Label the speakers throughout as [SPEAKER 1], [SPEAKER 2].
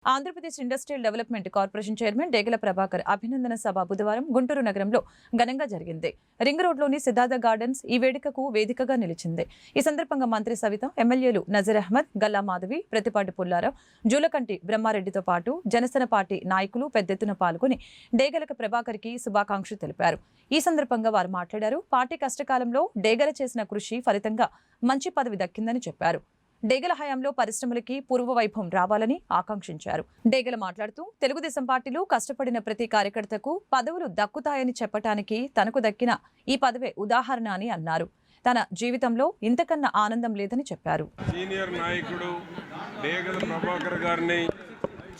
[SPEAKER 1] Andhra Pradesh industrial development corporation chairman Degala Prabhakar అభినందన సభ బుధవారం గుంటూరు నగరంలో ఘనంగా జరిగింది. రింగ్ రోడ్లోని సిద్ధార్థ గార్డెన్స్ ఈ వేడుకకు వేదికగా నిలిచింది. ఈ సందర్భంగా మంత్రి సవిత, ఎమ్మెల్యేలు నజీర్ అహ్మద్, గల్లా మాధవి, ప్రతిపాటి పుల్లారావు, జూలకంటి బ్రహ్మారెడ్డితో పాటు జనసేన పార్టీ నాయకులు పెద్ద ఎత్తున పాల్గొని డేగల ప్రభాకర్ కి శుభాకాంక్షలు తెలిపారు. ఈ సందర్భంగా వారు మాట్లాడారు. పార్టీ కష్టకాలంలో డేగల చేసిన కృషి ఫలితంగా మంచి పదవి దక్కిందని చెప్పారు. డేగల హయాంలో పరిశ్రమలకి పూర్వ వైభవం రావాలని ఆకాంక్షించారు. డేగల మాట్లాడుతూ తెలుగుదేశం పార్టీలో కష్టపడిన ప్రతి కార్యకర్తకు పదవులు దక్కుతాయని చెప్పటానికి తనకు దక్కిన ఈ పదవే ఉదాహరణ అని అన్నారు. తన జీవితంలో ఇంతకన్నా ఆనందం లేదని చెప్పారు.
[SPEAKER 2] సీనియర్ నాయకుడు డేగల ప్రభాకర్ గారిని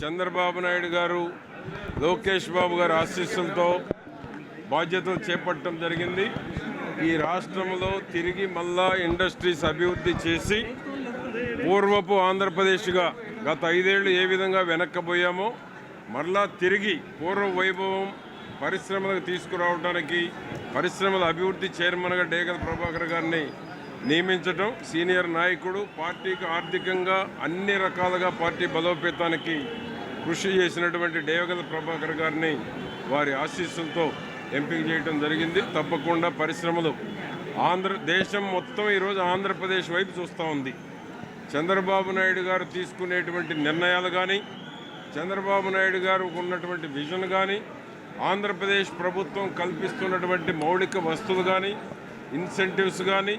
[SPEAKER 2] చంద్రబాబు నాయుడు గారు, లోకేష్ బాబు గారి ఆశీస్సులతో బాధ్యతలు చేపట్టడం జరిగింది. ఈ రాష్ట్రంలో తిరిగి మళ్ళా ఇండస్ట్రీస్ అభివృద్ధి చేసి పూర్వపు ఆంధ్రప్రదేశ్గా గత 5 ఏళ్ళు ఏ విధంగా వెనక్కబోయామో మరలా తిరిగి పూర్వ వైభవం పరిశ్రమలకు తీసుకురావడానికి పరిశ్రమల అభివృద్ధి చైర్మన్గా డేగల ప్రభాకర్ గారిని నియమించడం, సీనియర్ నాయకుడు, పార్టీకి ఆర్థికంగా అన్ని రకాలుగా పార్టీ బలోపేతానికి కృషి చేసినటువంటి డేగల ప్రభాకర్ గారిని వారి ఆశీస్సులతో ఎంపిక చేయడం జరిగింది. తప్పకుండా పరిశ్రమలు దేశం మొత్తం ఈరోజు ఆంధ్రప్రదేశ్ వైపు చూస్తూ ఉంది. చంద్రబాబు నాయుడు గారు తీసుకునేటువంటి నిర్ణయాలు కానీ, చంద్రబాబు నాయుడు గారు ఉన్నటువంటి విజన్ కానీ, ఆంధ్రప్రదేశ్ ప్రభుత్వం కల్పిస్తున్నటువంటి మౌలిక వస్తువులు కానీ, ఇన్సెంటివ్స్ కానీ,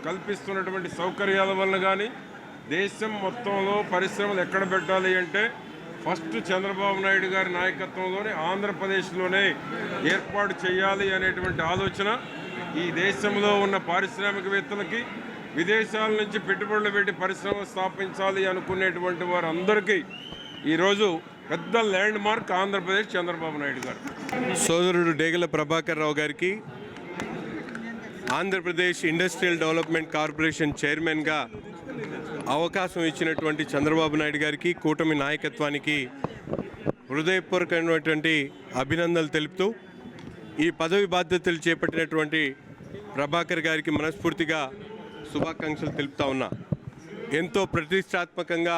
[SPEAKER 2] కల్పిస్తున్నటువంటి సౌకర్యాల వల్ల కానీ దేశం మొత్తంలో పరిశ్రమలు ఎక్కడ పెట్టాలి అంటే ఫస్ట్ చంద్రబాబు నాయుడు గారి నాయకత్వంలోనే ఆంధ్రప్రదేశ్లోనే ఏర్పాటు చేయాలి అనేటువంటి ఆలోచన ఈ దేశంలో ఉన్న పారిశ్రామికవేత్తలకి, విదేశాల నుంచి పెట్టుబడులు పెట్టి పరిశ్రమ స్థాపించాలి అనుకునేటువంటి వారందరికీ ఈరోజు పెద్ద ల్యాండ్ మార్క్ ఆంధ్రప్రదేశ్ చంద్రబాబు నాయుడు గారు.
[SPEAKER 3] సోదరుడు డేగల ప్రభాకర్ రావు గారికి ఆంధ్రప్రదేశ్ ఇండస్ట్రియల్ డెవలప్మెంట్ కార్పొరేషన్ చైర్మన్గా అవకాశం ఇచ్చినటువంటి చంద్రబాబు నాయుడు గారికి, కూటమి నాయకత్వానికి హృదయపూర్వకమైనటువంటి అభినందనలు తెలుపుతూ ఈ పదవి బాధ్యతలు చేపట్టినటువంటి ప్రభాకర్ గారికి మనస్ఫూర్తిగా శుభాకాంక్షలు తెలుపుతా ఉన్నా. ఎంతో ప్రతిష్టాత్మకంగా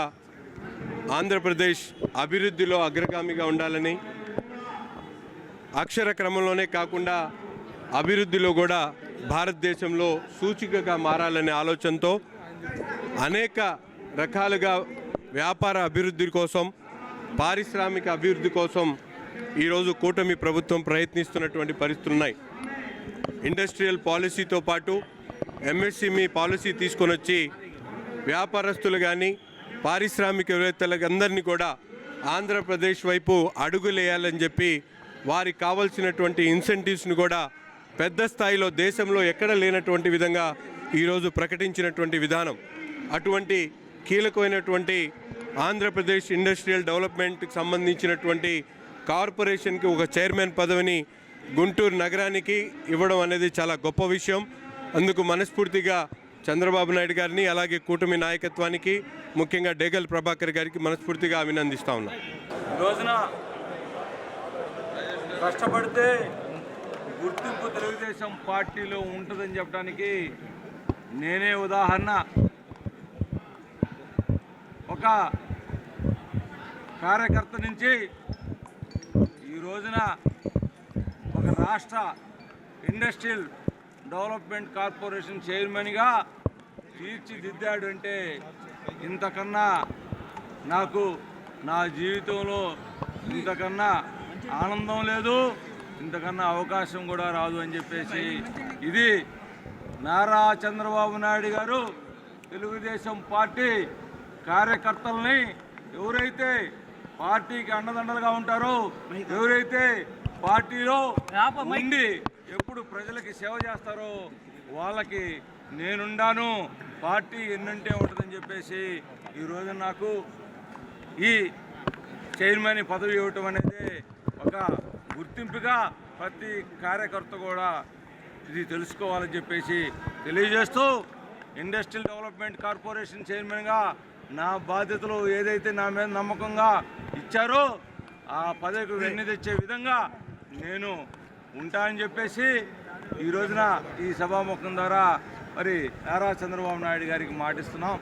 [SPEAKER 3] ఆంధ్రప్రదేశ్ అభివృద్ధిలో అగ్రగామిగా ఉండాలని, అక్షర క్రమంలోనే కాకుండా అభివృద్ధిలో కూడా భారతదేశంలో సూచికగా మారాలనే ఆలోచనతో అనేక రకాలుగా వ్యాపార అభివృద్ధి కోసం, పారిశ్రామిక అభివృద్ధి కోసం ఈరోజు కూటమి ప్రభుత్వం ప్రయత్నిస్తున్నటువంటి పరిస్థితులు ఉన్నాయి. ఇండస్ట్రియల్ పాలసీతో పాటు ఎంఎస్ఎంఈ పాలసీ తీసుకొని వచ్చి వ్యాపారస్తులు కానీ పారిశ్రామికవేత్తలకు అందరినీ కూడా ఆంధ్రప్రదేశ్ వైపు అడుగులేయాలని చెప్పి వారికి కావాల్సినటువంటి ఇన్సెంటివ్స్ని కూడా పెద్ద స్థాయిలో దేశంలో ఎక్కడ లేనటువంటి విధంగా ఈరోజు ప్రకటించినటువంటి విధానం, అటువంటి కీలకమైనటువంటి ఆంధ్రప్రదేశ్ ఇండస్ట్రియల్ డెవలప్మెంట్కి సంబంధించినటువంటి కార్పొరేషన్కి ఒక చైర్మన్ పదవిని గుంటూరు నగరానికి ఇవ్వడం అనేది చాలా గొప్ప విషయం. అందుకు మనస్ఫూర్తిగా చంద్రబాబు నాయుడు గారిని, అలాగే కూటమి నాయకత్వానికి, ముఖ్యంగా డేగల ప్రభాకర్ గారికి మనస్ఫూర్తిగా అభినందిస్తా ఉన్నాం.
[SPEAKER 4] రోజున కష్టపడితే గుర్తింపు తెలుగుదేశం పార్టీలో ఉంటుందని చెప్పడానికి నేనే ఉదాహరణ. ఒక కార్యకర్త నుంచి ఈ రోజున ఒక రాష్ట్ర ఇండస్ట్రియల్ డెవలప్మెంట్ కార్పొరేషన్ చైర్మన్గా తీర్చిదిద్దాడు అంటే ఇంతకన్నా నాకు నా జీవితంలో ఇంతకన్నా ఆనందం లేదు, ఇంతకన్నా అవకాశం కూడా రాదు అని చెప్పేసి, ఇది నారా చంద్రబాబు నాయుడు గారు తెలుగుదేశం పార్టీ కార్యకర్తల్ని, ఎవరైతే పార్టీకి అండదండలుగా ఉంటారో, ఎవరైతే పార్టీలో ఉండి ఎప్పుడు ప్రజలకి సేవ చేస్తారో వాళ్ళకి నేనుండాను, పార్టీ ఎన్నంటే ఉంటుందని చెప్పేసి ఈరోజు నాకు ఈ చైర్మన్ పదవి ఇవ్వటం అనేది ఒక గుర్తింపుగా ప్రతి కార్యకర్త కూడా ఇది తెలుసుకోవాలని చెప్పేసి తెలియజేస్తూ, ఇండస్ట్రియల్ డెవలప్మెంట్ కార్పొరేషన్ చైర్మన్గా నా బాధ్యతలు ఏదైతే నా మీద నమ్మకంగా ఇచ్చారో ఆ పదవికి వెన్ను తెచ్చే విధంగా నేను ఉంటానని చెప్పేసి ఈ రోజున ఈ సభాముఖం ద్వారా మరి నారా చంద్రబాబు నాయుడు గారికి మాటిస్తున్నాం.